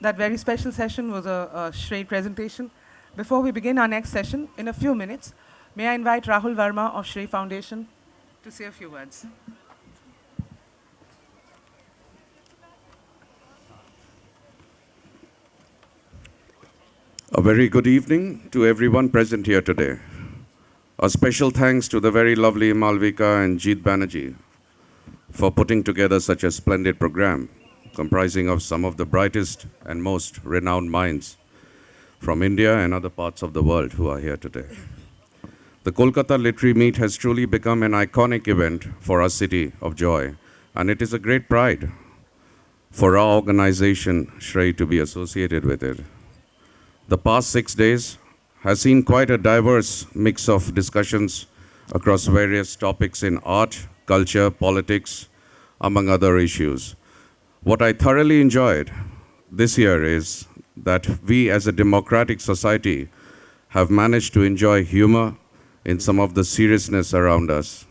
That very special session was a Shrey presentation. Before we begin our next session, in a few minutes, may I invite Rahul Verma of Shrey Foundation to say a few words. A very good evening to everyone present here today. A special thanks to the very lovely Malvika and Jeet Banerjee for putting together such a splendid program comprising of some of the brightest and most renowned minds from India and other parts of the world who are here today. The Kolkata Literary Meet has truly become an iconic event for our city of joy, and it is a great pride for our organization, Shrey, to be associated with it. The past 6 days has seen quite a diverse mix of discussions across various topics in art, culture, politics, among other issues. What I thoroughly enjoyed this year is that we as a democratic society have managed to enjoy humor in some of the seriousness around us.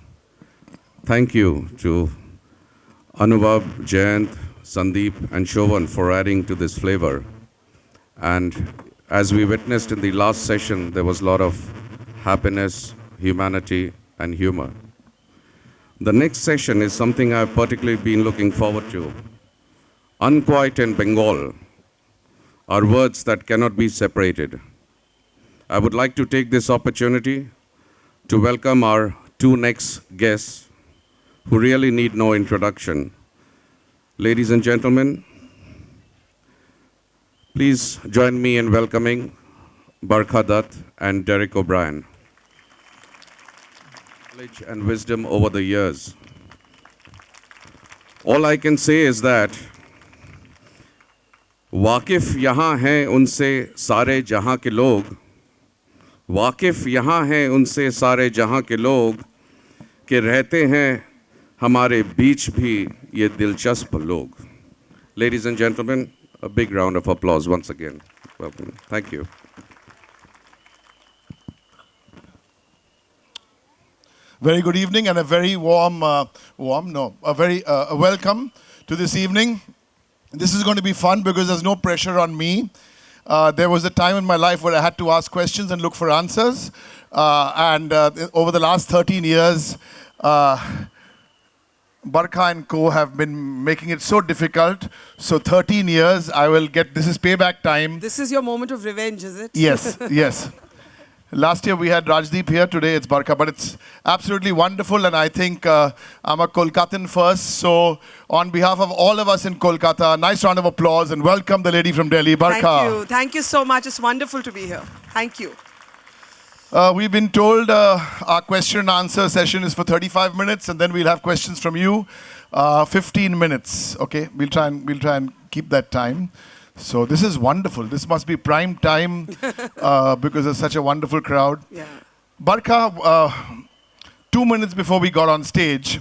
Thank you to Anubhav, Jayant, Sandeep, and Shovan for adding to this flavor. And as we witnessed in the last session, there was a lot of happiness, humanity, and humor. The next session is something I've particularly been looking forward to. Unquiet and Bengal are words that cannot be separated. I would like to take this opportunity to welcome our two next guests who really need no introduction. Ladies and gentlemen, please join me in welcoming Barkha Dutt and Derek O'Brien. Knowledge and wisdom over the years. All I can say is that वाकिफ यहाँ हैं उनसे सारे जहाँ के लोग, वाकिफ यहाँ हैं उनसे सारे जहाँ के लोग, के रहते हैं हमारे बीच भी ये दिलचस्प लोग. Ladies and gentlemen, a big round of applause once again. Welcome. Thank you. Very good evening and a very a welcome to this evening. This is going to be fun because there's no pressure on me. There was a time in my life where I had to ask questions and look for answers. Over the last 13 years, Barkha and co have been making it so difficult. So 13 years, I will get, this is payback time. This is your moment of revenge, is it? Yes, yes. Last year we had Rajdeep here, today it's Barkha, but it's absolutely wonderful, and I think I'm a Kolkatan first, so on behalf of all of us in Kolkata, a nice round of applause and welcome the lady from Delhi, Barkha. Thank you so much. It's wonderful to be here. Thank you. We've been told our question and answer session is for 35 minutes, and then we'll have questions from you, 15 minutes. Okay, we'll try and keep that time. So this is wonderful. This must be prime time because there's such a wonderful crowd. Yeah. Barkha, 2 minutes before we got on stage,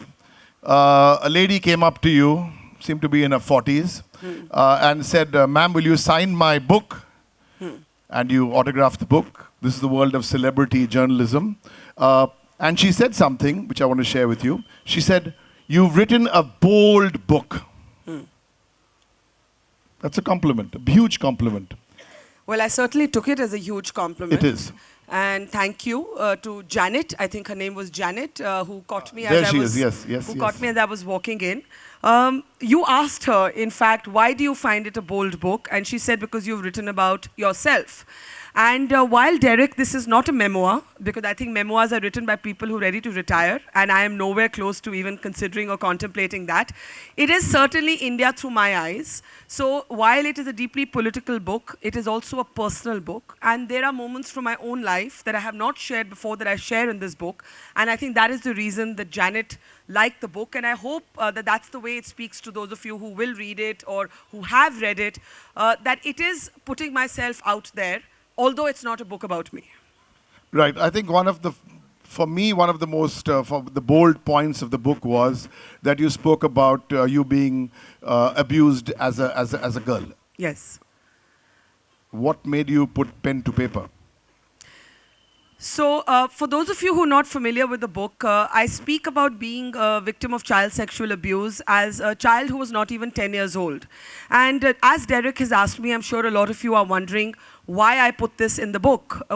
a lady came up to you, seemed to be in her 40s, and said, "Ma'am, will you sign my book?" And you autographed the book. This is the world of celebrity journalism. And she said something which I want to share with you. She said, "You've written a bold book." That's a compliment, a huge compliment. Well, I certainly took it as a huge compliment. It is. And thank you to Janet. I think her name was Janet, who caught me There as she is, yes. caught me as I was walking in. You asked her, in fact, why do you find it a bold book? And she said, because you've written about yourself. And while Derek, this is not a memoir, because I think memoirs are written by people who are ready to retire, and I am nowhere close to even considering or contemplating that. It is certainly India through my eyes. So while it is a deeply political book, it is also a personal book. And there are moments from my own life that I have not shared before that I share in this book. And I think that is the reason that Janet liked the book. And I hope that that's the way it speaks to those of you who will read it or who have read it, that it is putting myself out there, although it's not a book about me. Right. I think for me, one of the most the bold points of the book was that you spoke about you being abused as a girl. Yes. What made you put pen to paper? So, for those of you who are not familiar with the book, I speak about being a victim of child sexual abuse as a child who was not even 10 years old. And as Derek has asked me, I'm sure a lot of you are wondering why I put this in the book,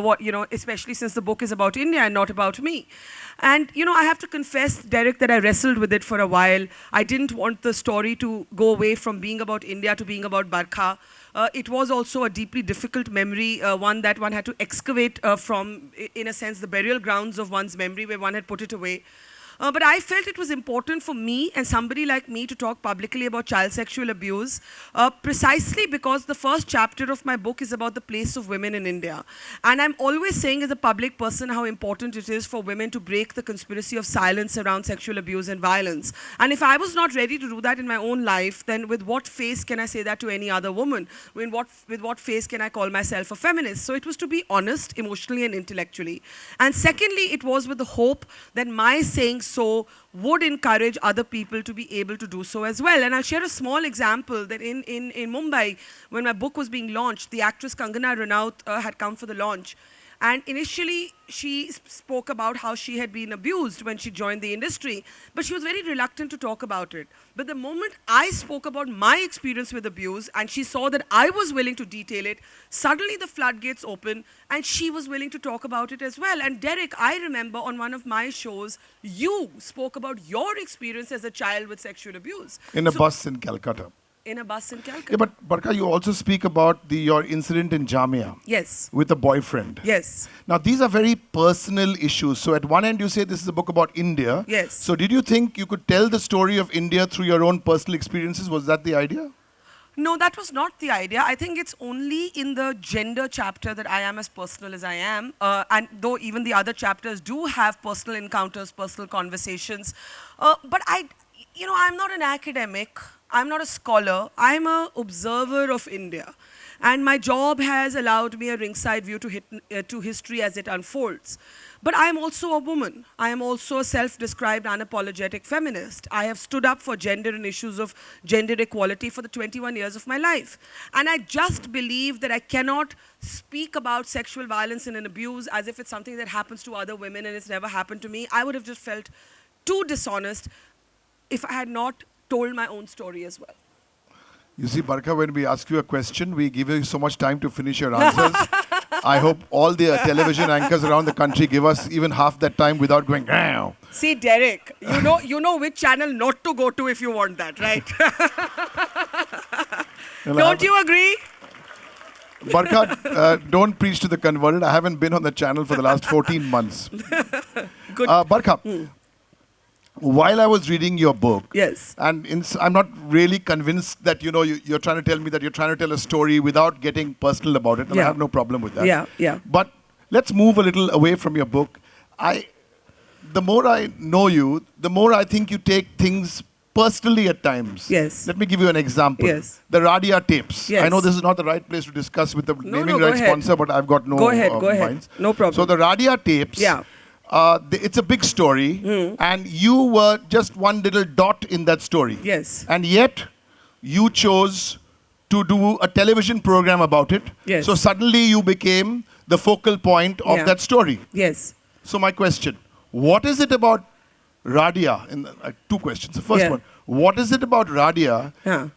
especially since the book is about India and not about me. And, I have to confess, Derek, that I wrestled with it for a while. I didn't want the story to go away from being about India to being about Barkha. It was also a deeply difficult memory, one that one had to excavate from, in a sense, the burial grounds of one's memory where one had put it away. But I felt it was important for me and somebody like me to talk publicly about child sexual abuse, precisely because the first chapter of my book is about the place of women in India. And I'm always saying as a public person how important it is for women to break the conspiracy of silence around sexual abuse and violence. And if I was not ready to do that in my own life, then with what face can I say that to any other woman? With what face can I call myself a feminist? So it was to be honest, emotionally and intellectually. And secondly, it was with the hope that my saying so would encourage other people to be able to do so as well. And I'll share a small example that in Mumbai, when my book was being launched, the actress Kangana Ranaut had come for the launch. And initially, she spoke about how she had been abused when she joined the industry, but she was very reluctant to talk about it. But the moment I spoke about my experience with abuse, and she saw that I was willing to detail it, suddenly the floodgates opened, and she was willing to talk about it as well. And Derek, I remember on one of my shows, you spoke about your experience as a child with sexual abuse. In a bus in Calcutta. In a bus in Calcutta. Yeah, but Barkha, you also speak about your incident in Jamia. Yes. With a boyfriend. Yes. Now, these are very personal issues. So at one end, you say this is a book about India. Yes. So did you think you could tell the story of India through your own personal experiences? Was that the idea? No, that was not the idea. I think it's only in the gender chapter that I am as personal as I am. And though even the other chapters do have personal encounters, personal conversations. But I'm not an academic. I'm not a scholar. I'm an observer of India. And my job has allowed me a ringside view to history as it unfolds. But I am also a woman. I am also a self-described unapologetic feminist. I have stood up for gender and issues of gender equality for the 21 years of my life. And I just believe that I cannot speak about sexual violence and abuse as if it's something that happens to other women and it's never happened to me. I would have just felt too dishonest if I had not told my own story as well. You see, Barkha, when we ask you a question, we give you so much time to finish your answers. I hope all the television anchors around the country give us even half that time without going, "Meow." See, Derek, you know which channel not to go to if you want that, right? Well, Don't you agree? Barkha, don't preach to the converted. I haven't been on the channel for the last 14 months. Good. Barkha, while I was reading your book, Yes. and I'm not really convinced that you're trying to tell me that you're trying to tell a story without getting personal about it, and I Yeah. have no problem with that. Yeah. But let's move a little away from your book. The more I know you, the more I think you take things personally at times. Yes. Let me give you an example. Yes. The Radia tapes. Yes. I know this is not the right place to discuss with the naming go rights ahead. sponsor, but I've got no Go ahead. minds. No problem. So the Radia tapes. Yeah. It's a big story, and you were just one little dot in that story. Yes. And yet, you chose to do a television program about it. Yes. So suddenly you became the focal point of Yeah. that story. Yes. So my question, what is it about Radia? Two questions. The first Yeah. one, what is it about Radia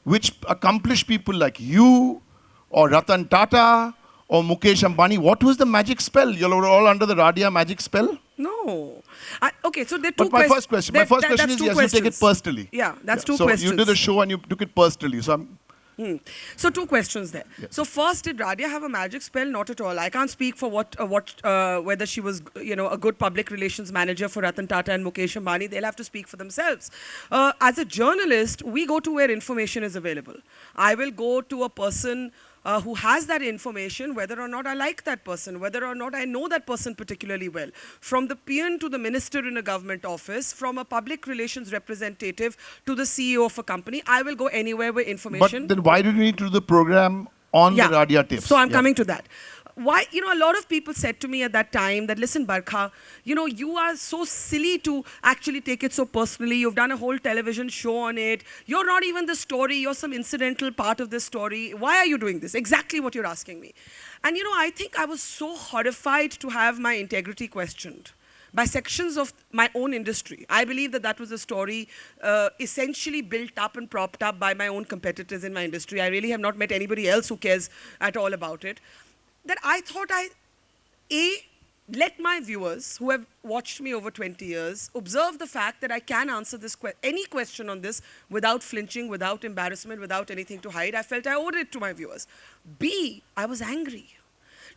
which accomplished people like you or Ratan Tata or Mukesh Ambani? What was the magic spell? You're all under the Radia magic spell? No. Okay, so there are two But my questions. first question is, yes, you take it personally. Yeah, that's two so questions. you did a show and you took it personally. So So two questions there. Yes. So first, did Radia have a magic spell? Not at all. I can't speak for whether she was, a good public relations manager for Ratan Tata and Mukesh Ambani. They'll have to speak for themselves. As a journalist, we go to where information is available. I will go to a person who has that information, whether or not I like that person, whether or not I know that person particularly well. From the peon to the minister in a government office, from a public relations representative to the CEO of a company, I will go anywhere where information... But then why did you need to do the program on the Radia tapes? So I'm coming to that. why, a lot of people said to me at that time that, listen, Barkha, you are so silly to actually take it so personally. You've done a whole television show on it. You're not even the story. You're some incidental part of this story. Why are you doing this? Exactly what you're asking me. And, I think I was so horrified to have my integrity questioned by sections of my own industry. I believe that was a story essentially built up and propped up by my own competitors in my industry. I really have not met anybody else who cares at all about it. That I thought let my viewers who have watched me over 20 years observe the fact that I can answer any question on this without flinching, without embarrassment, without anything to hide. I felt I owed it to my viewers. B, I was angry.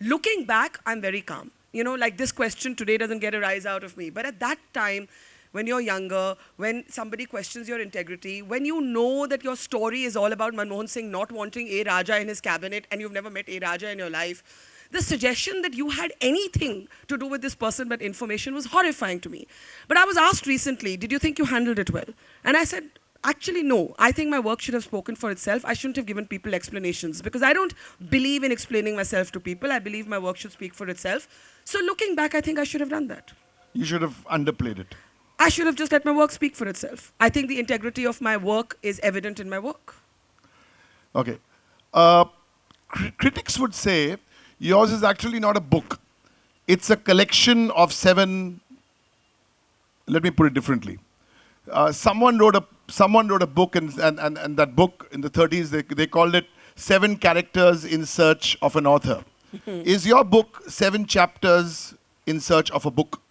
Looking back, I'm very calm. Like this question today doesn't get a rise out of me. But at that time, when you're younger, when somebody questions your integrity, when you know that your story is all about Manmohan Singh not wanting A. Raja in his cabinet and you've never met A. Raja in your life, the suggestion that you had anything to do with this person but information was horrifying to me. But I was asked recently, did you think you handled it well? And I said, actually, no. I think my work should have spoken for itself. I shouldn't have given people explanations because I don't believe in explaining myself to people. I believe my work should speak for itself. So looking back, I think I should have done that. You should have underplayed it. I should have just let my work speak for itself. I think the integrity of my work is evident in my work. Okay. Critics would say yours is actually not a book. It's a collection of 7. Let me put it differently. Someone wrote a book, and that book in the 30s, they called it 7 Characters in Search of an Author. Is your book 7 chapters in search of a book?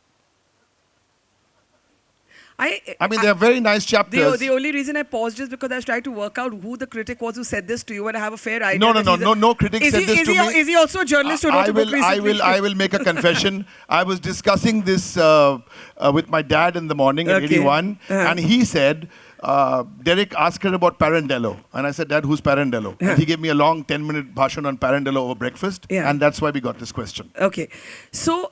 I mean, they're very nice chapters. The only reason I paused is because I was trying to work out who the critic was who said this to you, and I have a fair idea. No critic said this to me. Is he also a journalist who wrote a book recently? I will make a confession. I was discussing this with my dad in the morning at 81, and he said, Derek asked her about Parandello. And I said, Dad, who's Parandello? And he gave me a long 10-minute bhashan on Parandello over breakfast, and that's why we got this question. Okay. So,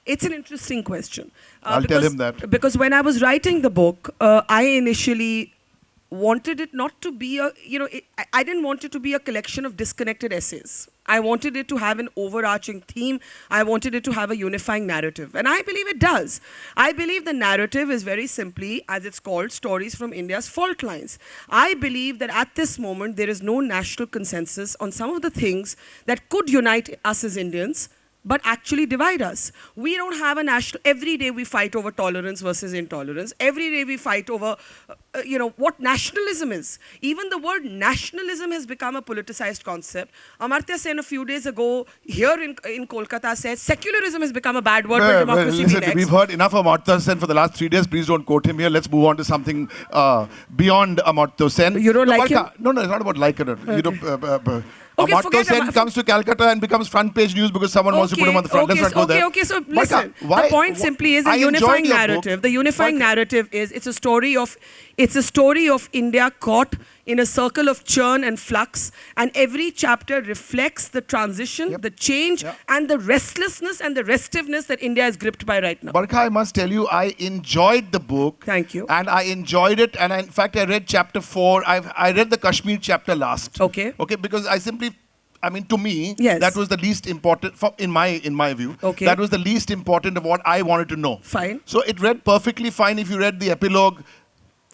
it's an interesting question. I'll tell him that. Because when I was writing the book, I initially wanted it not to be I didn't want it to be a collection of disconnected essays. I wanted it to have an overarching theme. I wanted it to have a unifying narrative. And I believe it does. I believe the narrative is very simply, as it's called, Stories from India's Fault Lines. I believe that at this moment, there is no national consensus on some of the things that could unite us as Indians, but actually divide us. We don't have a national... Every day we fight over tolerance versus intolerance. Every day we fight over, what nationalism is. Even the word nationalism has become a politicized concept. Amartya Sen a few days ago here in Kolkata said secularism has become a bad word, but democracy be next. We've heard enough of Amartya Sen for the last 3 days. Please don't quote him here. Let's move on to something beyond Amartya Sen. You don't like him? No, it's not about liking it. Okay. Amartya Sen comes to Calcutta and becomes front page news because someone wants to put him on the front. Let's not go there. Okay, so listen. The point simply is a unifying narrative. The unifying narrative is it's a story of India caught in a circle of churn and flux, and every chapter reflects the transition, the change, and the restlessness and the restiveness that India is gripped by right now. Barkha, I must tell you, I enjoyed the book. Thank you. And I enjoyed it, and in fact, I read chapter 4. I read the Kashmir chapter last. Okay. Okay, because to me, yes, that was the least important, in my view. Okay. That was the least important of what I wanted to know. Fine. So it read perfectly fine if you read the epilogue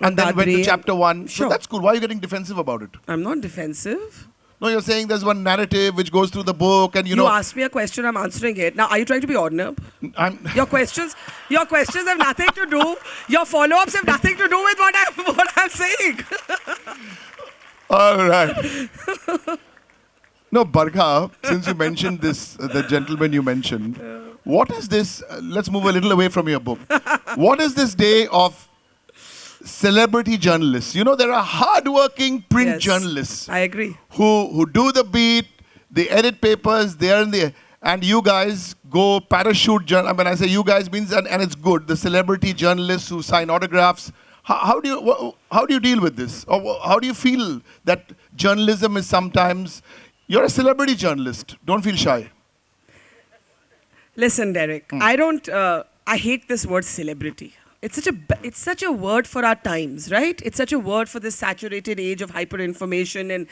and then went to chapter 1. Sure. So that's cool. Why are you getting defensive about it? I'm not defensive. No, you're saying there's one narrative which goes through the book and You asked me a question, I'm answering it. Now, are you trying to be Ornab? Your questions have nothing to do, your follow-ups have nothing to do with what I'm saying. All right. No, Barkha, since you mentioned this, the gentleman you mentioned, what is this? Let's move a little away from your book. What is this day of celebrity journalists? There are hard-working print journalists. I agree. Who do the beat, they edit papers, they are in the... And you guys go parachute... When I say you guys means, and it's good, the celebrity journalists who sign autographs. How do you deal with this? Or how do you feel that journalism is sometimes... You're a celebrity journalist. Don't feel shy. Listen, Derek, I hate this word celebrity. it's such a word for our times, right? It's such a word for this saturated age of hyper-information and,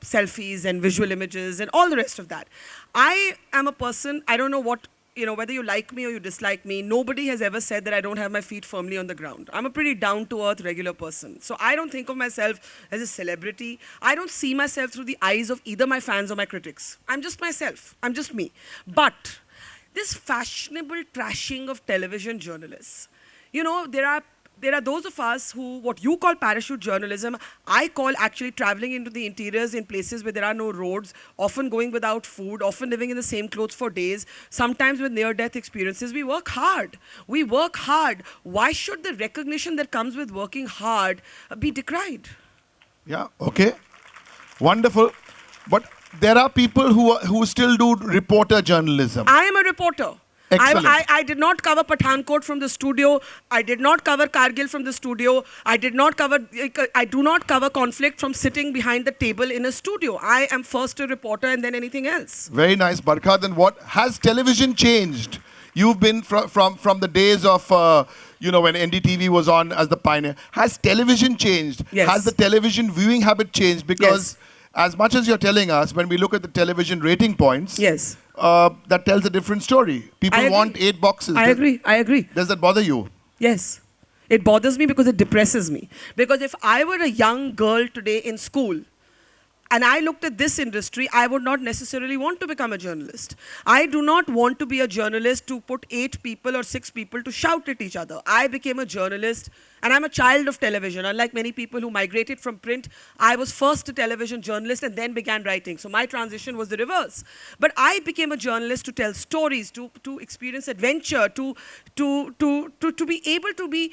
selfies and visual images and all the rest of that. I am a person, I don't know what, whether you like me or you dislike me, nobody has ever said that I don't have my feet firmly on the ground. I'm a pretty down-to-earth, regular person. So I don't think of myself as a celebrity. I don't see myself through the eyes of either my fans or my critics. I'm just myself. I'm just me. But this fashionable trashing of television journalists, there are those of us who, what you call parachute journalism, I call actually traveling into the interiors in places where there are no roads, often going without food, often living in the same clothes for days, sometimes with near-death experiences. We work hard. We work hard. Why should the recognition that comes with working hard be decried? Yeah, okay. Wonderful. But there are people who still do reporter journalism. I am a reporter. Excellent. I did not cover Pathankot from the studio. I did not cover Kargil from the studio. I do not cover conflict from sitting behind the table in a studio. I am first a reporter and then anything else. Very nice, Barkha. Then what has television changed? You've been from the days of when NDTV was on as the pioneer. Has television changed? Yes. Has the television viewing habit changed? Because as much as you're telling us, when we look at the television rating points, yes, that tells a different story. People want 8 boxes. I agree. Does that bother you? Yes. It bothers me because it depresses me. Because if I were a young girl today in school, and I looked at this industry, I would not necessarily want to become a journalist. I do not want to be a journalist to put 8 people or 6 people to shout at each other. I became a journalist, and I'm a child of television. Unlike many people who migrated from print, I was first a television journalist and then began writing. So my transition was the reverse. But I became a journalist to tell stories, to experience adventure, to be able to be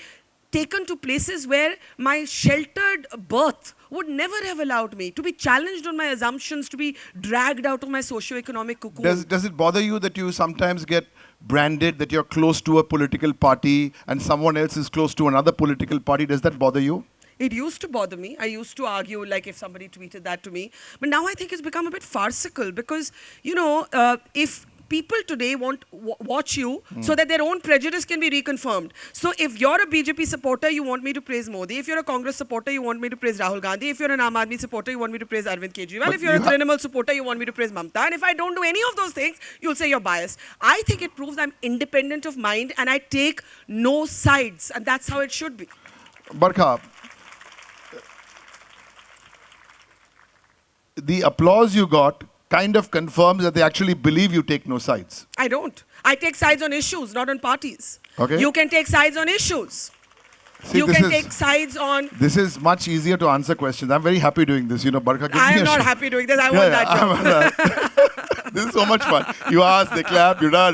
taken to places where my sheltered birth would never have allowed me, to be challenged on my assumptions, to be dragged out of my socio-economic cocoon. Does it bother you that you sometimes get branded that you're close to a political party and someone else is close to another political party? Does that bother you? It used to bother me. I used to argue, like, if somebody tweeted that to me. But now I think it's become a bit farcical because, if people today watch you so that their own prejudice can be reconfirmed. So if you're a BJP supporter, you want me to praise Modi. If you're a Congress supporter, you want me to praise Rahul Gandhi. If you're an Aam Aadmi supporter, you want me to praise Arvind Kejriwal. But if you're a Trinamool supporter, you want me to praise Mamta. And if I don't do any of those things, you'll say you're biased. I think it proves I'm independent of mind and I take no sides. And that's how it should be. Barkha, the applause you got kind of confirms that they actually believe you take no sides. I don't. I take sides on issues, not on parties. Okay. You can take sides on issues. See, you can take sides on... This is much easier to answer questions. I'm very happy doing this. Barkha, give me I am a not shot. happy doing this. I want that job. This is so much fun. You ask, they clap, you da.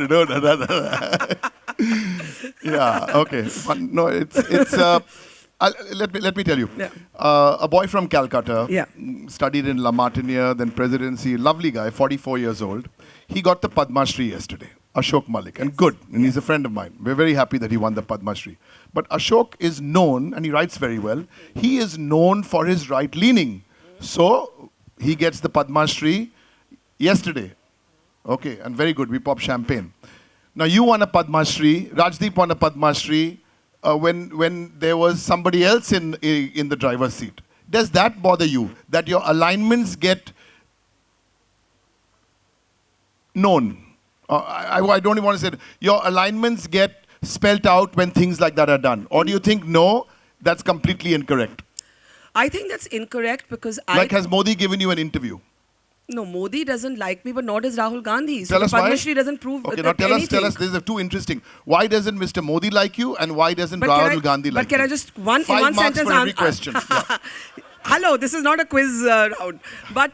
Yeah, okay. Fun. No, it's let me tell you. Yeah. A boy from Calcutta, Yeah. studied in La Martiniere, then presidency, lovely guy, 44 years old. He got the Padma Shri yesterday, Ashok Malik, and good, and he's a friend of mine. We're very happy that he won the Padma Shri. But Ashok is known, and he writes very well, he is known for his right-leaning. So, he gets the Padma Shri yesterday. Okay, and very good, we pop champagne. Now, you won a Padma Shri, Rajdeep won a Padma Shri, when there was somebody else in the driver's seat. Does that bother you, that your alignments get known? I don't even want to say it. Your alignments get spelt out when things like that are done? Or do you think, no, that's completely incorrect? I think that's incorrect because Like, has Modi given you an interview? No, Modi doesn't like me, but nor does Rahul Gandhi. So Tell us why. Padma Shri doesn't prove Okay, that now tell anything. us. This is too interesting. Why doesn't Mr. Modi like you, and why doesn't But Rahul Gandhi like you? But can I just in one 5 marks sentence for every question. Yeah. Hello, this is not a quiz round. But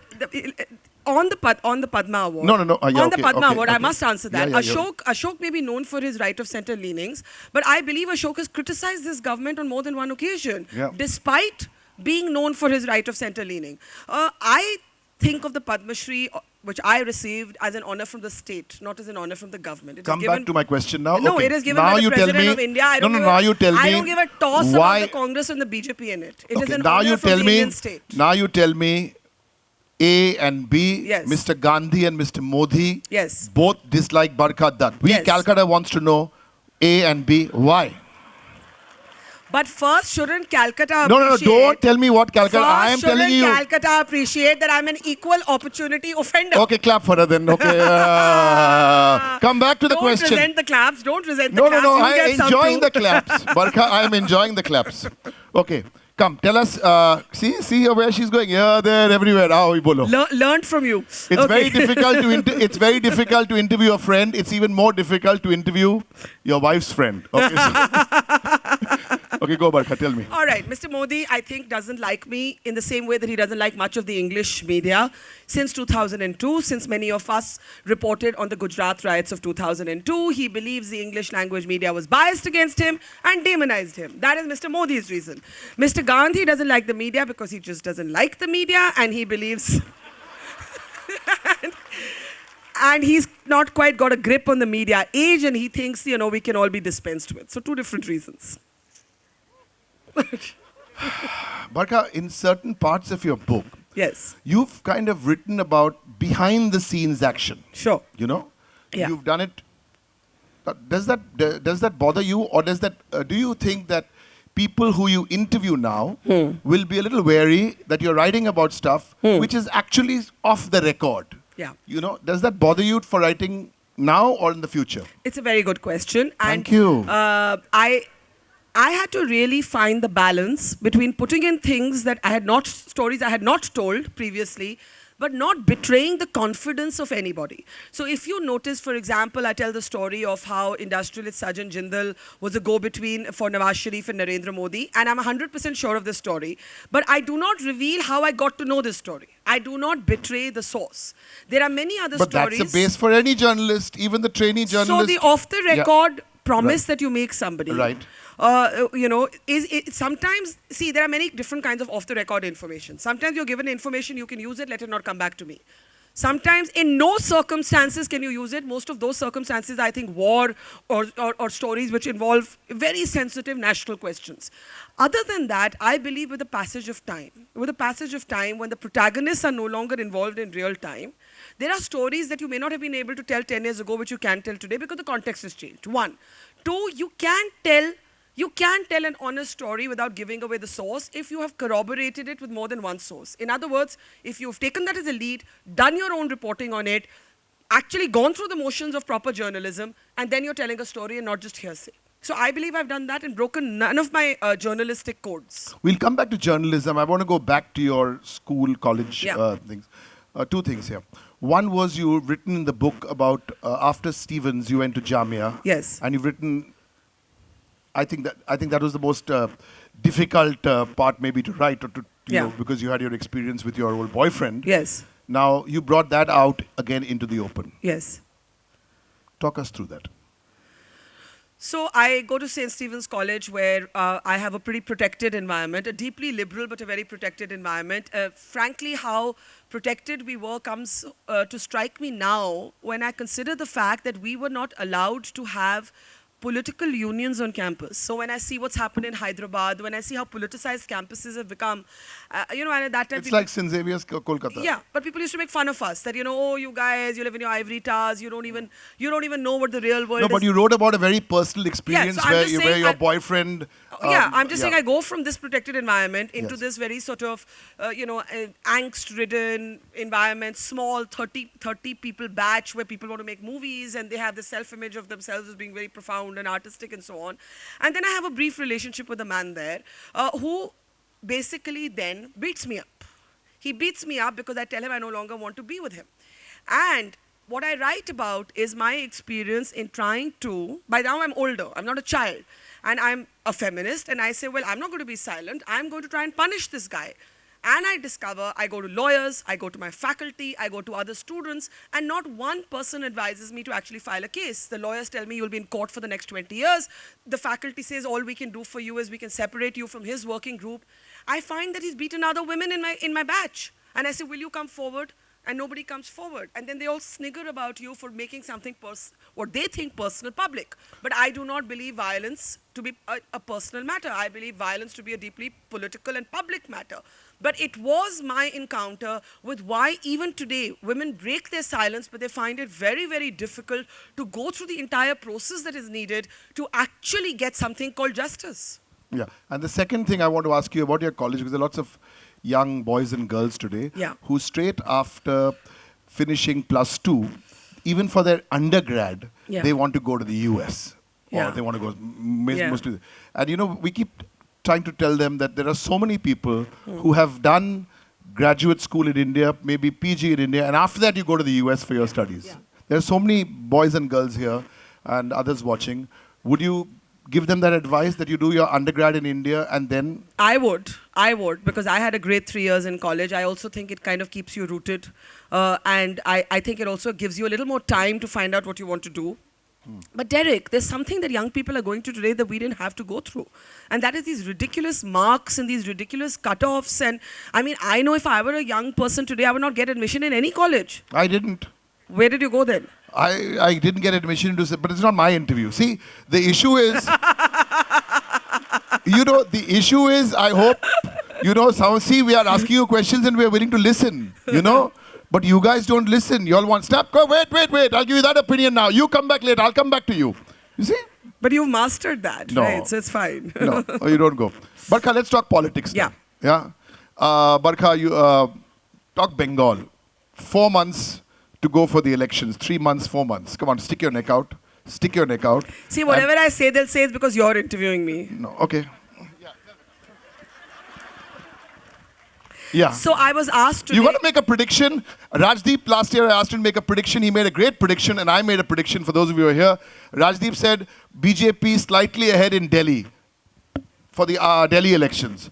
on the Padma Award. No. Yeah, on the okay, Padma okay, Award, I okay. must answer that. Yeah, yeah. Ashok may be known for his right of centre leanings, but I believe Ashok has criticized this government on more than one occasion, Yeah. despite being known for his right of centre leaning. I think of the Padma Shri, which I received, as an honour from the state, not as an honour from the government. Come back to my question now. No, Okay. it is given Now by the you tell President me, of India. I don't give a toss why, about the Congress and the BJP in it. It is okay, an now honour you from tell the me, Indian state. Now you tell me A and B, Yes. Mr. Gandhi and Mr. Modi, Yes. both dislike Barkha Dutt. We, Yes. Calcutta, wants to know A and B. Why? But first, shouldn't Calcutta No, appreciate... don't tell me what Calcutta. First, I am telling you. Calcutta appreciate that I'm an equal opportunity offender. Okay, clap for her then. Okay. Come back to the question. Don't resent the claps. Don't resent the No, claps. no, You I'm get some enjoying too. the claps. Barkha, I'm enjoying the claps. Okay, come, tell us. See where she's going. Here, there, everywhere. Aao, bolo. Learned from you. It's very difficult to it's very difficult to interview a friend. It's even more difficult to interview your wife's friend. Okay, okay, go Barkha, tell me. All right, Mr. Modi, I think, doesn't like me in the same way that he doesn't like much of the English media since 2002, since many of us reported on the Gujarat riots of 2002. He believes the English language media was biased against him and demonized him. That is Mr. Modi's reason. Mr. Gandhi doesn't like the media because he just doesn't like the media, and he believes... and he's not quite got a grip on the media age, and he thinks, you know, we can all be dispensed with. So two different reasons. Barkha, in certain parts of your book, Yes, you've kind of written about behind the scenes action. sure. You know, Yeah. you've done it. Does that bother you, or does that? Do you think that people who you interview now will be a little wary that you're writing about stuff which is actually off the record? Yeah. You know, does that bother you for writing now or in the future? It's a very good question. Thank you. I had to really find the balance between putting in things that stories I had not told previously, but not betraying the confidence of anybody. So if you notice, for example, I tell the story of how industrialist Sajan Jindal was a go-between for Nawaz Sharif and Narendra Modi, and I'm 100% sure of this story, but I do not reveal how I got to know this story. I do not betray the source. There are many other But stories. that's the base for any journalist, even the trainee journalist. So the off-the-record promise Right. that you make somebody, Right. you know, sometimes, see, there are many different kinds of off-the-record information. Sometimes you're given information, you can use it, let it not come back to me. Sometimes, in no circumstances can you use it. Most of those circumstances, I think, war or stories which involve very sensitive national questions. Other than that, I believe with the passage of time, when the protagonists are no longer involved in real time, there are stories that you may not have been able to tell 10 years ago, which you can tell today because the context has changed. One. Two, you can tell an honest story without giving away the source if you have corroborated it with more than one source. In other words, if you've taken that as a lead, done your own reporting on it, actually gone through the motions of proper journalism, and then you're telling a story and not just hearsay. So I believe I've done that and broken none of my journalistic codes. We'll come back to journalism. I want to go back to your school, college Yeah. things. Two things here. One was you've written in the book about after Stevens, you went to Jamia. Yes. And you've written. I think that was the most difficult part, maybe to write or to you know, because you had your experience with your old boyfriend. Yes. Now you brought that out again into the open. Yes. Talk us through that. So I go to St. Stephen's College where I have a pretty protected environment, a deeply liberal but a very protected environment. Frankly, how protected we were comes to strike me now when I consider the fact that we were not allowed to have political unions on campus. So when I see what's happened in Hyderabad, when I see how politicized campuses have become, you know, and at that time... It's like St. Xavier's Kolkata. Yeah, but people used to make fun of us that, you know, oh, you guys, you live in your ivory towers, you don't even know what the real world No, is. but you wrote about a very personal experience so I'm just where saying your I- boyfriend. I'm just saying I go from this protected environment into Yes. this very sort of, angst-ridden environment, small 30 people batch where people want to make movies and they have this self-image of themselves as being very profound and artistic and so on. And then I have a brief relationship with a man there who basically then beats me up. He beats me up because I tell him I no longer want to be with him. And what I write about is my experience in trying to, by now I'm older, I'm not a child, and I'm a feminist, and I say, well, I'm not going to be silent, I'm going to try and punish this guy. And I discover, I go to lawyers, I go to my faculty, I go to other students, and not one person advises me to actually file a case. The lawyers tell me you'll be in court for the next 20 years. The faculty says all we can do for you is we can separate you from his working group. I find that he's beaten other women in my batch. And I say, will you come forward? And nobody comes forward. And then they all snigger about you for making something what they think personal public. But I do not believe violence to be a personal matter. I believe violence to be a deeply political and public matter. But it was my encounter with why even today women break their silence, but they find it very, very difficult to go through the entire process that is needed to actually get something called justice. Yeah. And the second thing I want to ask you about your college, because there are lots of young boys and girls today who straight after finishing +2, even for their undergrad, they want to go to the US. Or they want to go mostly. And you know, we keep trying to tell them that there are so many people who have done graduate school in India, maybe PG in India, and after that you go to the US for your studies. There are so many boys and girls here and others watching. Would you give them that advice that you do your undergrad in India and then? I would, because I had a great 3 years in college. I also think it kind of keeps you rooted. And I think it also gives you a little more time to find out what you want to do. But Derek, there's something that young people are going to today that we didn't have to go through. And that is these ridiculous marks and these ridiculous cutoffs. And I mean, I know if I were a young person today, I would not get admission in any college. I didn't. Where did you go then? I didn't get admission into, but it's not my interview. See, the issue is, you know, the issue is, I hope, you know, see, we are asking you questions and we are willing to listen, you know. But you guys don't listen. You all want, stop, go, wait. I'll give you that opinion now. You come back later. I'll come back to you. You see? But you've mastered that, right? So it's fine. No, you don't go. Barkha, let's talk politics now. Yeah. Barkha, you talk Bengal. 4 months to go for the elections. 3 months, 4 months. Come on, stick your neck out. Stick your neck out. See, whatever I say, they'll say it's because you're interviewing me. No, okay. Yeah. So I was asked today. You got to make a prediction. Rajdeep, last year I asked him to make a prediction. He made a great prediction and I made a prediction for those of you who are here. Rajdeep said BJP slightly ahead in Delhi for the Delhi elections.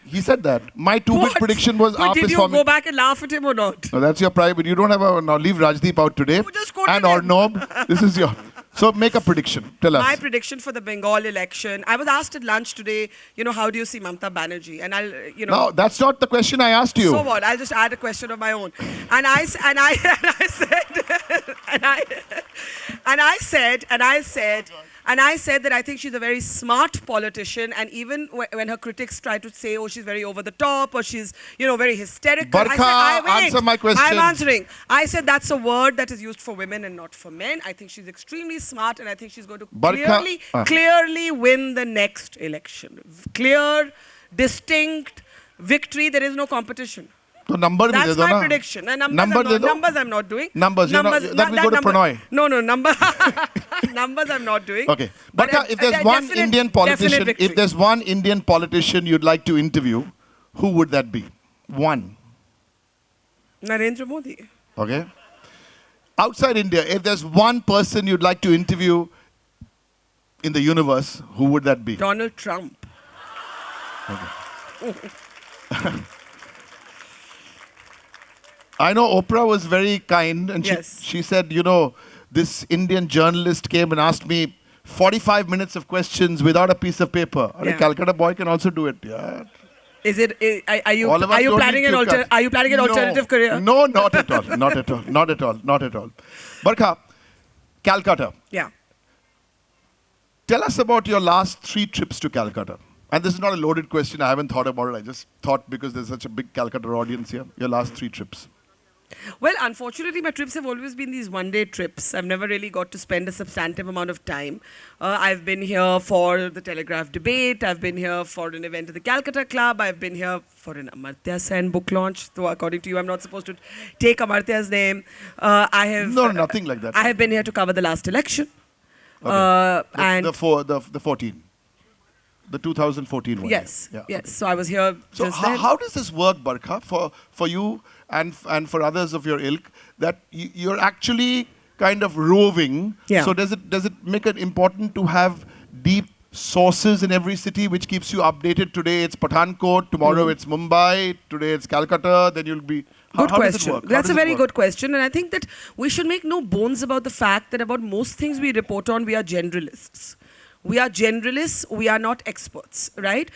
He said that. My two-bit prediction was But did you go back and laugh at him or not? No, that's your private. You don't have a... Now leave Rajdeep out today. And Arnob, this is your... So make a prediction. Tell us. My prediction for the Bengal election. I was asked at lunch today, you know, how do you see Mamta Banerjee? And I'll, you know... No, that's not the question I asked you. So what? I'll just add a question of my own. And I said that I think she's a very smart politician, and even when her critics try to say, oh, she's very over the top, or she's, you know, very hysterical. Barkha, answer my question. I'm answering. I said that's a word that is used for women and not for men. I think she's extremely smart, and I think she's going to clearly win the next election. Clear, distinct victory. There is no competition. So number That's my prediction. Numbers I'm not doing. Numbers. That will go to Prannoy. No, numbers I'm not doing. Okay. But if there's one Indian politician you'd like to interview, who would that be? One. Narendra Modi. Okay. Outside India, if there's one person you'd like to interview in the universe, who would that be? Donald Trump. Okay. I know Oprah was very kind and she said, you know, this Indian journalist came and asked me 45 minutes of questions without a piece of paper. And a Calcutta boy can also do it. Yeah. Are you planning an alternative career? No, not at all. Not at all. Not at all. Not at all. Barkha, Calcutta. Yeah. Tell us about your last 3 trips to Calcutta. And this is not a loaded question. I haven't thought about it. I just thought because there's such a big Calcutta audience here. Your last 3 trips. Well, unfortunately, my trips have always been these one-day trips. I've never really got to spend a substantive amount of time. I've been here for the Telegraph debate. I've been here for an event at the Calcutta Club. I've been here for an Amartya Sen book launch. So according to you, I'm not supposed to take Amartya's name. No, nothing like that. I have been here to cover the last election. Okay. The 14. The 2014 one. Yes, yes. So I was here so just then. How does this work, Barkha, for you and for others of your ilk, that you're actually kind of roving? Yeah. So does it make it important to have deep sources in every city which keeps you updated? Today it's Pathankot, tomorrow it's Mumbai, today it's Calcutta, then you'll be... Good how question. Does it work? That's a very good question. And I think that we should make no bones about the fact that about most things we report on, we are generalists. We are generalists. We are not experts, right?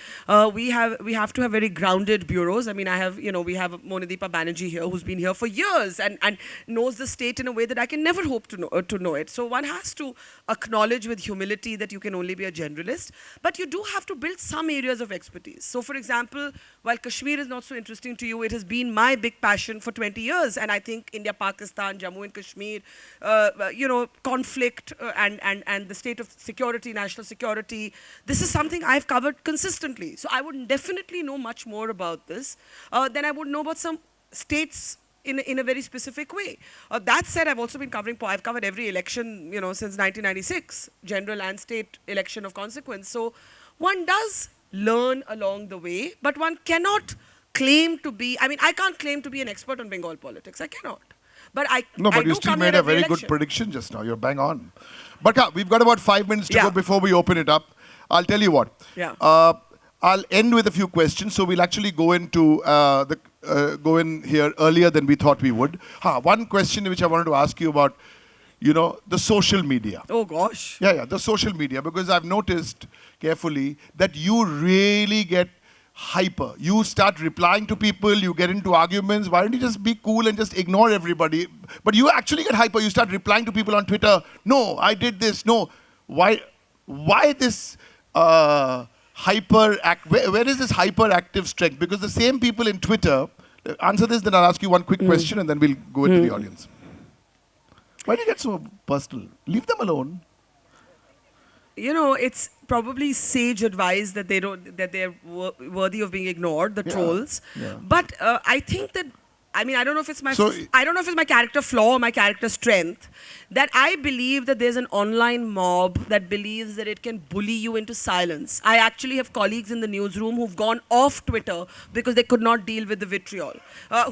We have to have very grounded bureaus. I mean, we have Monideepa Banerjee here who's been here for years and knows the state in a way that I can never hope to know it. So one has to acknowledge with humility that you can only be a generalist, but you do have to build some areas of expertise. So, for example, while Kashmir is not so interesting to you, it has been my big passion for 20 years, and I think India, Pakistan, Jammu and Kashmir, conflict and the state of security, national national security. This is something I've covered consistently. So I would definitely know much more about this than I would know about some states in a very specific way. That said, I've also been I've covered every election, since 1996, general and state election of consequence. So one does learn along the way, but one cannot claim to be, I can't claim to be an expert on Bengal politics. I cannot. But No, but I you do still come made here a very every good election. prediction just now. You're bang on. Barkha, we've got about 5 minutes to Yeah. go before we open it up. I'll tell you what. Yeah. I'll end with a few questions, so we'll actually go into go in here earlier than we thought we would. One question which I wanted to ask you about, the social media. Oh gosh. Yeah, the social media, because I've noticed carefully that you really get hyper. You start replying to people, you get into arguments. Why don't you just be cool and just ignore everybody? But you actually get hyper. You start replying to people on Twitter. No, I did this. No. Why this where is this hyperactive strength? Because the same people in Twitter, answer this, then I'll ask you one quick question and then we'll go into the audience. Why do you get so personal? Leave them alone. It's probably sage advice that they're worthy of being ignored, the trolls. Yeah. But I think that, I don't know if it's So- my character flaw or my character strength, that I believe that there's an online mob that believes that it can bully you into silence. I actually have colleagues in the newsroom who've gone off Twitter because they could not deal with the vitriol,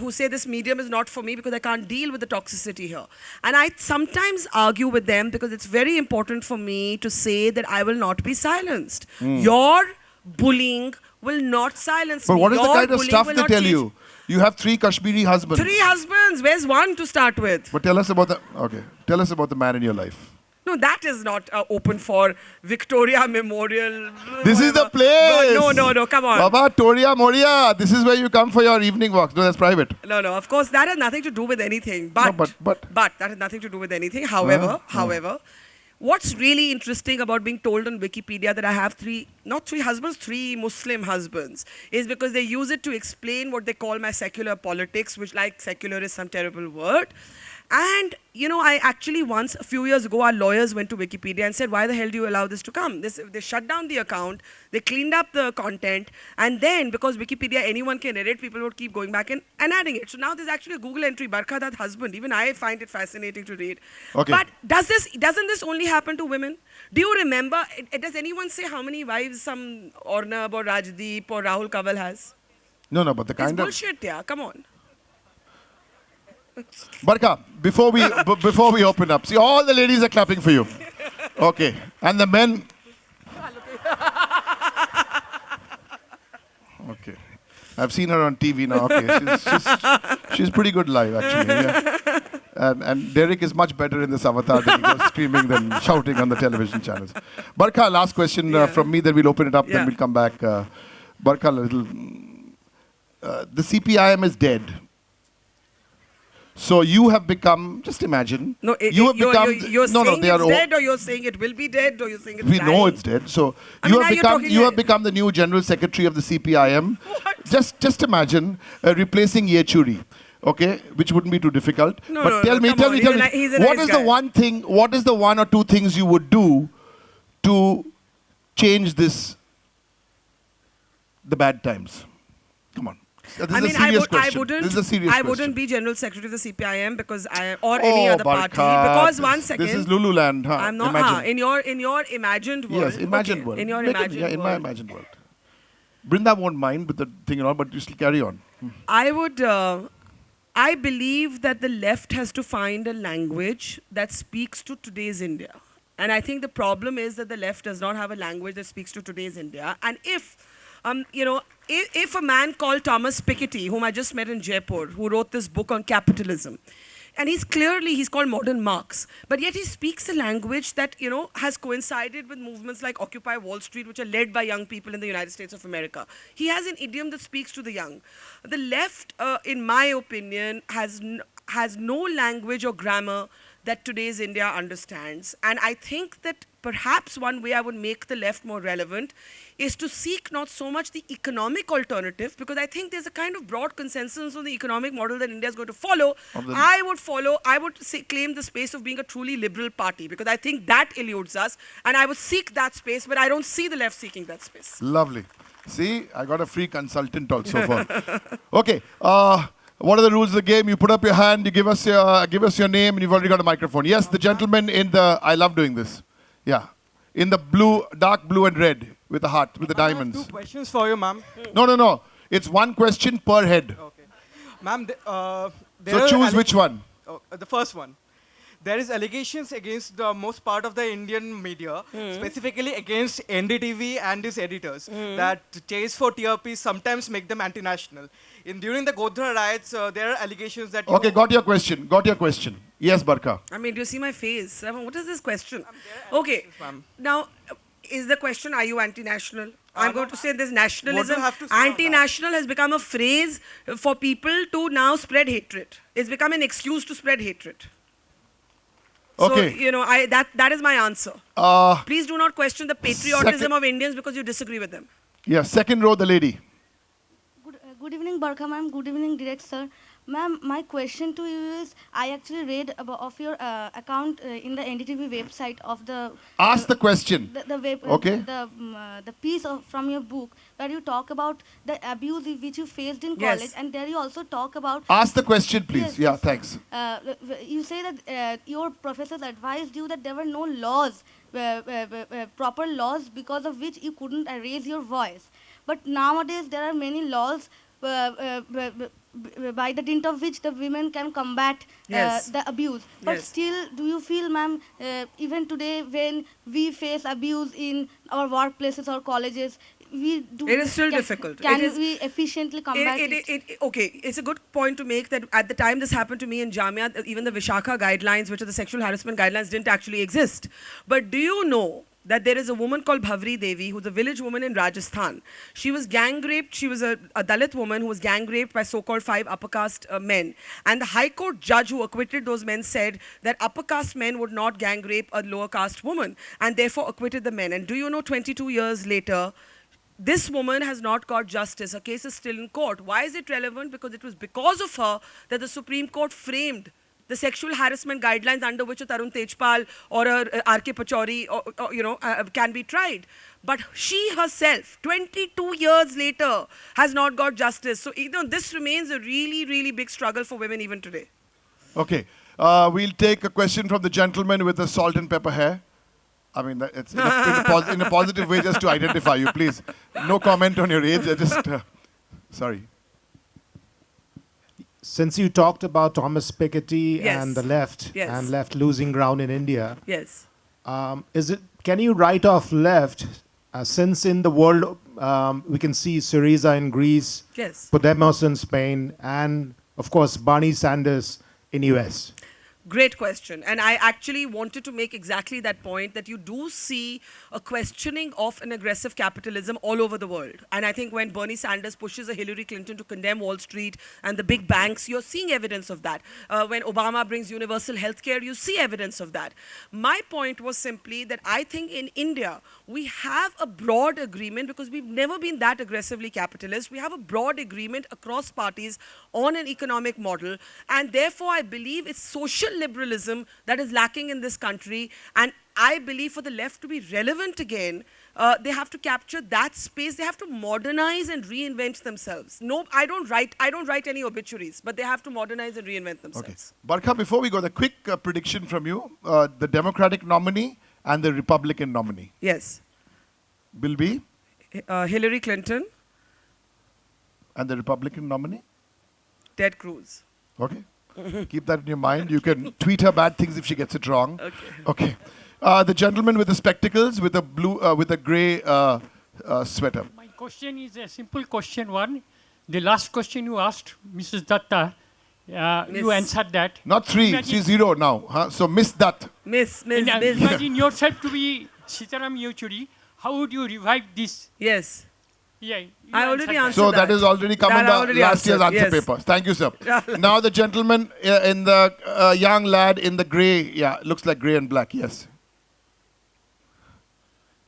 who say this medium is not for me because I can't deal with the toxicity here. And I sometimes argue with them because it's very important for me to say that I will not be silenced. Your bullying will not silence But me. what is the Your kind of bullying stuff will they not tell change. you? You have 3 Kashmiri husbands. 3 husbands. Where's one to start with? But tell us about the man in your life. No, that is not open for Victoria Memorial. This is the whatever. place. No, come on. Baba, Toria, Moria. This is where you come for your evening walks. No, that's private. No, of course, that has nothing to do with anything. No, But that has nothing to do with anything. However, what's really interesting about being told on Wikipedia that I have 3 Muslim husbands is because they use it to explain what they call my secular politics, which, like secular is some terrible word. And, I actually once, a few years ago, our lawyers went to Wikipedia and said, why the hell do you allow this to come? They shut down the account, they cleaned up the content, and then, because Wikipedia, anyone can edit, people would keep going back and adding it. So now there's actually a Google entry, Barkha Dutt husband. Even I find it fascinating to read. Okay. But doesn't this only happen to women? Do you remember, does anyone say how many wives some Ornab or Rajdeep or Rahul Kanwal has? No, but the It's kind of... bullshit, yeah, come on. Barkha, before we open up, see, all the ladies are clapping for you. Okay. And the men... Okay. I've seen her on TV now. Okay. She's pretty good live, actually. Yeah. And Derek is much better in this avatar than he was screaming than shouting on the television channels. Barkha, last question from me, then we'll open it up, then we'll come back. Barkha, the CPIM is dead. So you have become, just imagine. No, you have become. you're saying they are it's dead, or you're saying it will be dead, or you're saying it's we dying? know it's dead. So I you mean, have now you're become. talking You have like- become the new general secretary of the CPIM. What? Just imagine replacing Yechuri. Okay, which wouldn't be too difficult. No, but no, tell no, me, come tell on. me, tell me. He's a What nice is the guy. one thing? What is the 1 or 2 things you would do to change the bad times? Come on. This is a serious question. This is a serious I question. wouldn't be general secretary of the CPIM because or any other party Barkha, because one second. This is Lululand. Huh? I'm not. Imagine. In your imagined world. Yes, imagined okay, world. In your Make it- imagined yeah, world. in my imagined world. Brinda won't mind with the thing and all, but you still carry on. I would. I believe that the left has to find a language that speaks to today's India. And I think the problem is that the left does not have a language that speaks to today's India. And if a man called Thomas Piketty, whom I just met in Jaipur, who wrote this book on capitalism, and he's called modern Marx, but yet he speaks a language that, has coincided with movements like Occupy Wall Street, which are led by young people in the United States of America. He has an idiom that speaks to the young. The left, in my opinion, has no language or grammar that today's India understands. And I think that perhaps one way I would make the left more relevant is to seek not so much the economic alternative, because I think there's a kind of broad consensus on the economic model that India is going to follow. I would claim the space of being a truly liberal party, because I think that eludes us, and I would seek that space, but I don't see the left seeking that space. Lovely. See, I got a free consultant also for. Okay. What are the rules of the game? You put up your hand, you give us your name, and you've already got a microphone. Yes, the gentleman in the, I love doing this. Yeah. In the blue, dark blue and red with the heart, with the diamonds. I have 2 questions for you, ma'am. No. It's 1 question per head. Okay. Ma'am, So choose which one. The first one. There is allegations against the most part of the Indian media, specifically against NDTV and its editors, that chase for TRPs sometimes make them anti-national. During the Godhra riots, there are allegations that... Okay, got your question. Yes, Barkha. I mean, do you see my face? I mean, what is this question? Okay, now, is the question, are you anti-national? I'm going to say this nationalism. Anti-national has become a phrase for people to now spread hatred. It's become an excuse to spread hatred. Okay. So, you know, that is my answer. Please do not question the patriotism of Indians because you disagree with them. Yeah, second row, the lady. Good evening, Barkha ma'am. Good evening, Direct sir. Ma'am, my question to you is, I actually read of your account in the NDTV website of the... Ask the question. Okay. The piece from your book where you talk about the abuse which you faced in college, and there you also talk about... Ask the question, please. Yes, thanks. You say that your professors advised you that there were no laws, proper laws, because of which you couldn't raise your voice. But nowadays there are many laws by the dint of which the women can combat the abuse. But still, do you feel, ma'am, even today when we face abuse in our workplaces or colleges, it is still difficult. Can we efficiently combat it? Okay, it's a good point to make that at the time this happened to me in Jamia, even the Vishakha guidelines, which are the sexual harassment guidelines, didn't actually exist. But do you know that there is a woman called Bhavri Devi, who's a village woman in Rajasthan. She was gang raped. She was a Dalit woman who was gang raped by so-called 5 upper caste men. And the High Court judge who acquitted those men said that upper caste men would not gang rape a lower caste woman, and therefore acquitted the men. And do you know, 22 years later, this woman has not got justice. Her case is still in court. Why is it relevant? Because it was because of her that the Supreme Court framed the sexual harassment guidelines under which a Tarun Tejpal or a R.K. Pachauri can be tried. But she herself, 22 years later, has not got justice. So, this remains a really, really big struggle for women even today. Okay. We'll take a question from the gentleman with the salt and pepper hair. I mean, it's in a positive way just to identify you, please. No comment on your age. Sorry. Since you talked about Thomas Piketty and the left and left losing ground in India, can you write off left since in the world we can see Syriza in Greece, Podemos in Spain, and of course Bernie Sanders in US? Great question. And I actually wanted to make exactly that point, that you do see a questioning of an aggressive capitalism all over the world. And I think when Bernie Sanders pushes a Hillary Clinton to condemn Wall Street and the big banks, you're seeing evidence of that. When Obama brings universal health care, you see evidence of that. My point was simply that I think in India, we have a broad agreement, because we've never been that aggressively capitalist. We have a broad agreement across parties on an economic model. And therefore, I believe it's social liberalism that is lacking in this country. And I believe for the left to be relevant again, they have to capture that space. They have to modernize and reinvent themselves. No, I don't write any obituaries, but they have to modernize and reinvent themselves. Okay. Barkha, before we go, the quick prediction from you. The Democratic nominee and the Republican nominee. Yes. Will be? Hillary Clinton. And the Republican nominee? Ted Cruz. Okay. Keep that in your mind. You can tweet her bad things if she gets it wrong. Okay. The gentleman with the spectacles, with a blue, with a grey sweater. My question is a simple question. One, the last question you asked, Mrs. Datta, you answered that. Not 3, she's 0 now. Huh? So Miss Dutt. Miss. Imagine yourself to be Sitaram Yechuri. How would you revive this? Yes. Yeah, I already answered so that is already come in the last year's answer paper. Thank you, sir. Now the gentleman in the young lad in the grey, looks like grey and black, yes.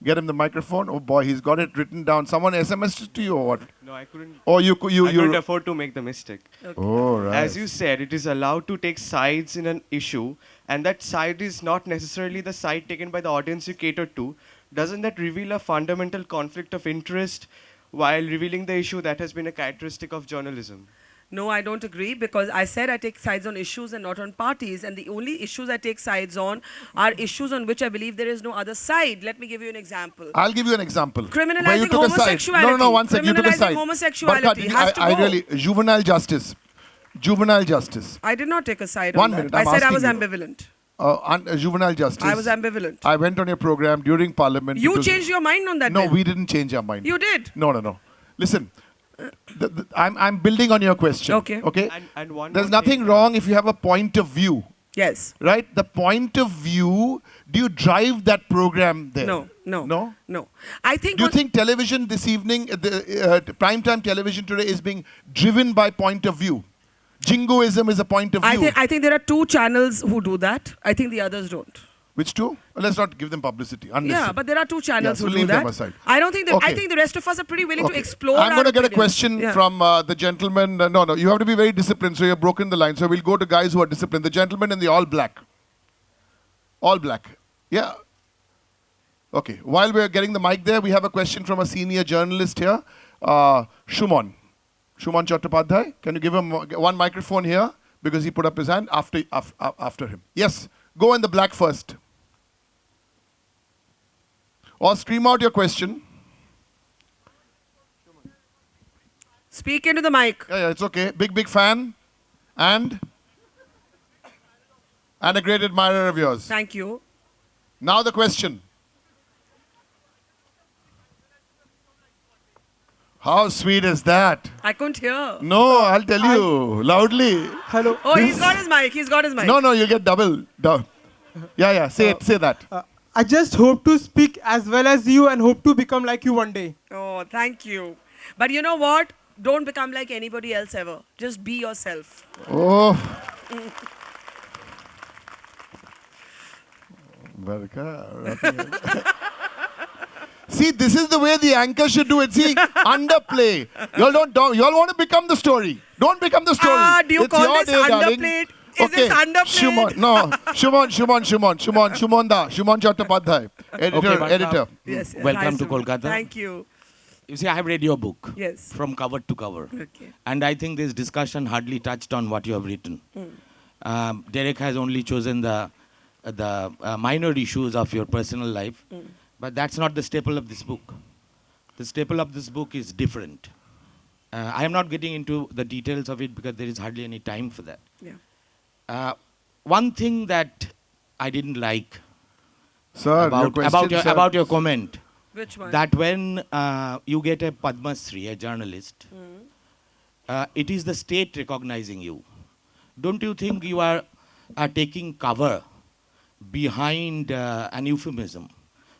Get him the microphone. Oh boy, he's got it written down. Someone SMS'd it to you or what? No, I couldn't. Oh, you I couldn't afford to make the mistake. Okay. Oh, right. As you said, it is allowed to take sides in an issue, and that side is not necessarily the side taken by the audience you cater to. Doesn't that reveal a fundamental conflict of interest while revealing the issue that has been a characteristic of journalism? No, I don't agree, because I said I take sides on issues and not on parties, and the only issues I take sides on are issues on which I believe there is no other side. Let me give you an example. I'll give you an example. Criminalizing Where you took a side. homosexuality. No, one sec. You took a Criminalizing side. homosexuality has to I go. really, juvenile justice. Juvenile justice. I did not take a side One on minute, that. I'm I said I was asking you. ambivalent. Juvenile justice. I was ambivalent. I went on your program during Parliament. You because- changed your mind on that. No, then. we didn't change our mind. You did. No. Listen, I'm building on your question. Okay. Okay. And one There's more nothing thing. wrong if you have a point of view, Yes. right? The point of view. Do you drive that program there? No. No. I think. Do you think television this evening, the primetime television today, is being driven by point of view? Jingoism is a point of view. I think there are two channels who do that. I think the others don't. Which two? Let's not give them publicity. Yeah, Unnecessary. but there are two channels Yeah, so who do leave them that. aside. I don't think that. I Okay. think the rest of us are pretty willing to Okay. explore. I'm going to our get a opinions. question Yeah. from the gentleman. No, you have to be very disciplined, so you've broken the line. So we'll go to guys who are disciplined. The gentleman in the all black. All black. Yeah. Okay. While we're getting the mic there, we have a question from a senior journalist here, Shumon Chattopadhyay. Can you give him one microphone here? Because he put up his hand after him. Yes. Go in the black first. Or scream out your question. Speak into the mic. Yeah, it's okay. Big fan. And a great admirer of yours. Thank you. Now the question. How sweet is that? I couldn't hear. No, I'll tell you loudly. Hello. Oh, he's got his mic. He's got his mic. No, you'll get double. Yeah, say that. I just hope to speak as well as you and hope to become like you one day. Oh, thank you. But you know what? Don't become like anybody else ever. Just be yourself. Oh. Barkha. See, this is the way the anchor should do it. See, underplay. Y'all want to become the story. Don't become the story. Do you It's call your this day, darling. underplayed? Is this underplayed? Shumon Chattopadhyay, editor. Yes. Welcome nice to meet you. Kolkata. Thank you. You see, I have read your book Yes. from cover to cover. Okay. And I think this discussion hardly touched on what you have written. Derek has only chosen the minor issues of your personal life. But that's not the staple of this book. The staple of this book is different. I am not getting into the details of it because there is hardly any time for that. Yeah. One thing that I didn't like Sir, about your comment, Which one? that when you get a Padma Shri, a journalist, it is the state recognizing you. Don't you think you are taking cover behind an euphemism?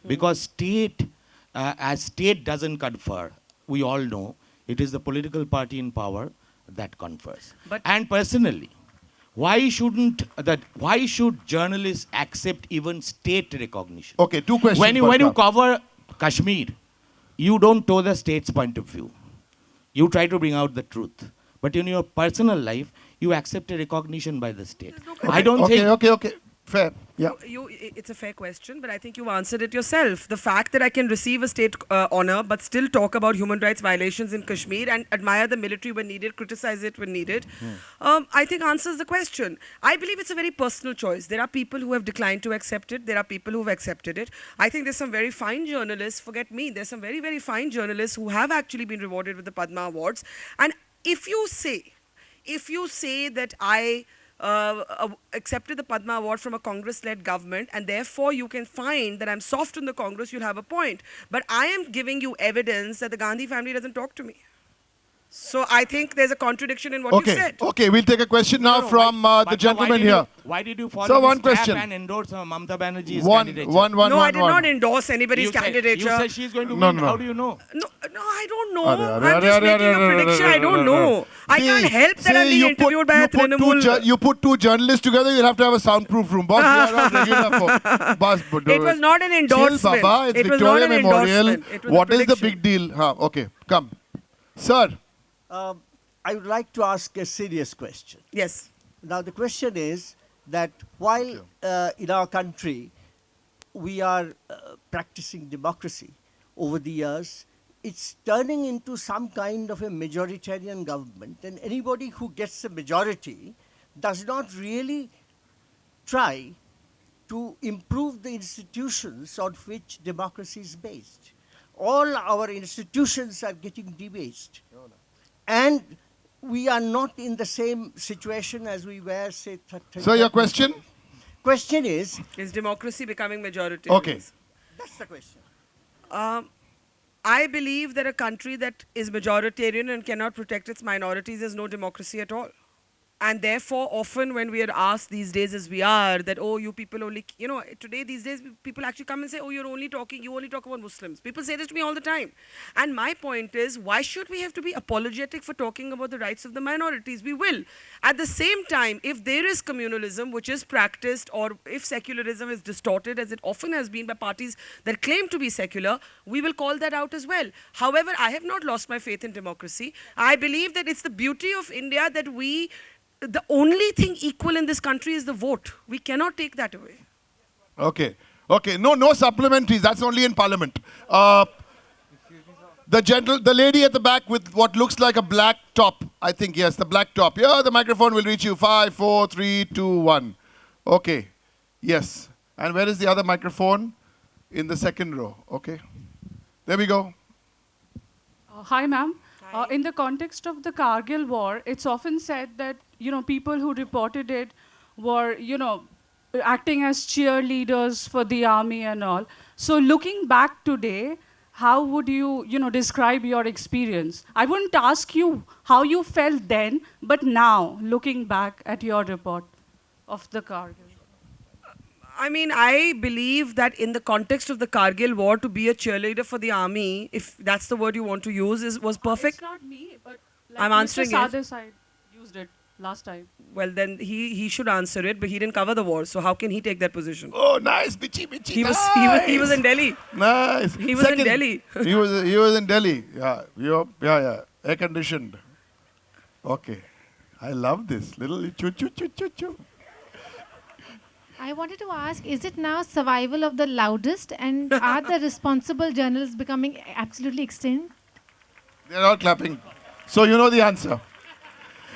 Because as state doesn't confer, we all know it is the political party in power that confers. And personally, why should journalists accept even state recognition? Okay, two questions. When you cover Kashmir, you don't know the state's point of view. You try to bring out the truth. But in your personal life, you accept a recognition by the state. I don't think... Okay. Fair. Yeah. It's a fair question, but I think you've answered it yourself. The fact that I can receive a state honor but still talk about human rights violations in Kashmir and admire the military when needed, criticize it when needed, I think answers the question. I believe it's a very personal choice. There are people who have declined to accept it. There are people who have accepted it. I think there's some very fine journalists, forget me, there's some very, very fine journalists who have actually been rewarded with the Padma Awards. And if you say that I accepted the Padma Award from a Congress-led government, and therefore you can find that I'm soft on the Congress, you'll have a point. But I am giving you evidence that the Gandhi family doesn't talk to me. So I think there's a contradiction in what you said. Okay, we'll take a question now from the gentleman here. Why did you follow So this one trap question. and endorse Mamata Banerjee's candidature? No, I did not endorse anybody's candidature. You said she's going to win. How do you know? No, I don't know. I'm just making a prediction. I don't know. I can't help that I'm being interviewed by a Trinamool. You put two journalists together, you'll have to have a soundproof room. Boss, we are not regular for. Boss, it was not an endorsement. Chill, Baba. It's it was Victoria not an Memorial. Endorsement. What is the big deal? Okay, come. Sir. I would like to ask a serious question. Yes. Now, the question is that while in our country we are practicing democracy over the years, it's turning into some kind of a majoritarian government, and anybody who gets a majority does not really try to improve the institutions on which democracy is based. All our institutions are getting debased. And we are not in the same situation as we were, say, 30 So your question? Question is democracy becoming majority? Okay. That's the question. I believe that a country that is majoritarian and cannot protect its minorities is no democracy at all. And therefore, often when we are asked these days as we are, that, oh, you people only, today, these days, people actually come and say, oh, you only talk about Muslims. People say this to me all the time. And my point is, why should we have to be apologetic for talking about the rights of the minorities? We will. At the same time, if there is communalism which is practiced, or if secularism is distorted, as it often has been by parties that claim to be secular, we will call that out as well. However, I have not lost my faith in democracy. I believe that it's the beauty of India that the only thing equal in this country is the vote. We cannot take that away. Okay. No supplementaries. That's only in Parliament. The lady at the back with what looks like a black top. I think, yes, the black top. Yeah, the microphone will reach you. 5, 4, 3, 2, 1. Okay. Yes. And where is the other microphone? In the second row. Okay. There we go. Hi, ma'am. In the context of the Kargil war, it's often said that, people who reported it were, acting as cheerleaders for the army and all. So looking back today, how would you, describe your experience? I wouldn't ask you how you felt then, but now, looking back at your report of the Kargil. I mean, I believe that in the context of the Kargil war, to be a cheerleader for the army, if that's the word you want to use, was perfect. It's not me, but I'm answering Mr. Sadis used it last time. Well, then he should answer it, but he didn't cover the war, so how can he take that position? Oh, nice, bitchy. He was in Delhi. Nice. He was in Delhi. he was in Delhi. Yeah. Air conditioned. Okay. I love this. Little choo. I wanted to ask, is it now survival of the loudest, and are the responsible journalists becoming absolutely extinct? They're all clapping. So you know the answer.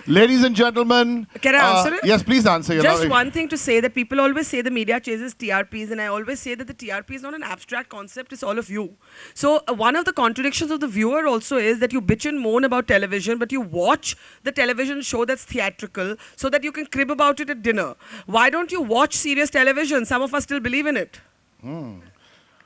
Ladies and gentlemen. Can I answer it? Yes, please answer. Just one thing to say, that people always say the media chases TRPs, and I always say that the TRP is not an abstract concept, it's all of you. So one of the contradictions of the viewer also is that you bitch and moan about television, but you watch the television show that's theatrical so that you can crib about it at dinner. Why don't you watch serious television? Some of us still believe in it.